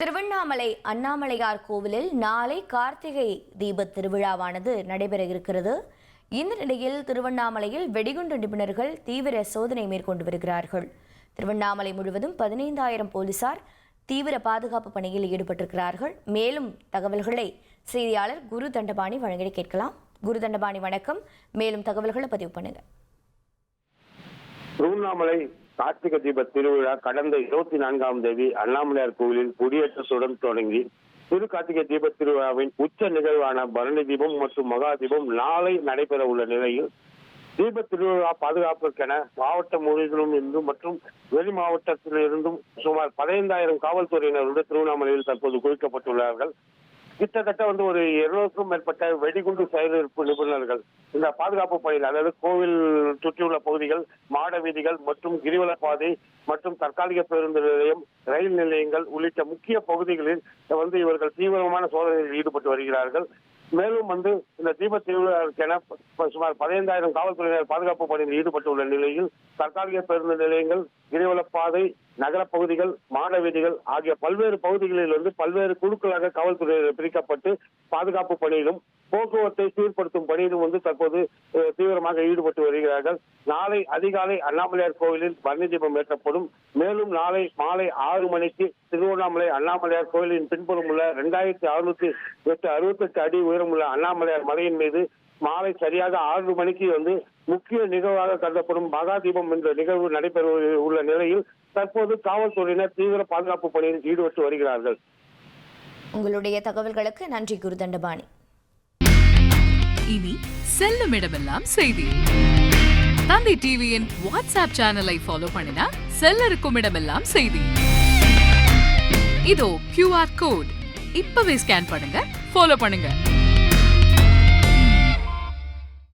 திருவண்ணாமலை அண்ணாமலையார் கோவிலில் நாளை கார்த்திகை தீப திருவிழாவானது நடைபெற இருக்கிறது. இந்த நிலையில் திருவண்ணாமலையில் வெடிகுண்டு நிபுணர்கள் தீவிர சோதனை மேற்கொண்டு வருகிறார்கள். திருவண்ணாமலை முழுவதும் 15,000 போலீசார் தீவிர பாதுகாப்பு பணியில் ஈடுபட்டிருக்கிறார்கள். மேலும் தகவல்களை செய்தியாளர் குரு தண்டபாணி வழங்கி கேட்கலாம். குரு தண்டபாணி, வணக்கம். மேலும் தகவல்களை பதிவு பண்ணுங்க. திருவண்ணாமலை கார்த்திகை தீப திருவிழா கடந்த 24ஆம் தேதி அண்ணாமலையார் கோவிலில் கொடியேற்றத்துடன் தொடங்கி திரு கார்த்திகை தீப திருவிழாவின் உச்ச நிகழ்வான பரணி தீபம் மற்றும் மகா தீபம் நாளை நடைபெற உள்ள நிலையில் தீப திருவிழா பாதுகாப்பிற்கென மாவட்டம் முழுவதிலும் இருந்தும் மற்றும் வெளி மாவட்டத்திலிருந்தும் சுமார் 15,000 காவல்துறையினர் திருவண்ணாமலையில் தற்போது குவிக்கப்பட்டுள்ளார்கள். கிட்டத்தட்ட ஒரு 200க்கும் மேற்பட்ட வெடிகுண்டு செயலிழப்பு நிபுணர்கள் இந்த பாதுகாப்பு பணியில், அதாவது கோவில் சுற்றியுள்ள பகுதிகள், மாட வீதிகள் மற்றும் கிரிவல பாதை மற்றும் தற்காலிக பேருந்து நிலையம், ரயில் நிலையங்கள் உள்ளிட்ட முக்கிய பகுதிகளில் இவர்கள் தீவிரமான சோதனையில் ஈடுபட்டு வருகிறார்கள். மேலும் இந்த தீப திருவிழாக்கென சுமார் 15,000 காவல்துறையினர் பாதுகாப்பு பணியில் ஈடுபட்டுள்ள நிலையில் தற்காலிக பேருந்து நிலையங்கள், கிரிவல பாதை, நகர பகுதிகள், மாட வீதிகள் ஆகிய பல்வேறு பகுதிகளில் பல்வேறு குழுக்களாக காவல்துறையினர் பிரிக்கப்பட்டு பாதுகாப்பு பணியிலும் போக்குவரத்தை சீர்படுத்தும் பணியிலும் தற்போது தீவிரமாக ஈடுபட்டு வருகிறார்கள். நாளை அதிகாலை அண்ணாமலையார் கோவிலில் பரணி தீபம் ஏற்றப்படும். மேலும் நாளை மாலை 6 மணிக்கு திருவண்ணாமலை அண்ணாமலையார் கோவிலின் பின்புறம் உள்ள 2,668 அடி உயரமுள்ள அண்ணாமலையார் மலையின் மீது மாலை சரியாக 6 மணிக்கு முக்கிய நிகழ்வாக கருதப்படும் மகா தீபம் என்ற நிகழ்வு நடைபெற உள்ள நிலையில் தற்போது காவல்துறையினர் தீவிர பாதுகாப்பு பணியில் ஈடுபட்டு வருகிறார்கள். உங்களுடைய தகவல்களுக்கு நன்றி குரு தண்டபாணி. இனி செல்லும் இடமெல்லாம் செய்தி. தந்தை டிவியின் வாட்ஸ்அப் சேனலை ஃபாலோ பண்ணினா செல்லருக்கும் இடமெல்லாம் செய்தி. இதோ QR கோட் இப்பவே ஸ்கேன் பண்ணுங்க, ஃபாலோ பண்ணுங்க.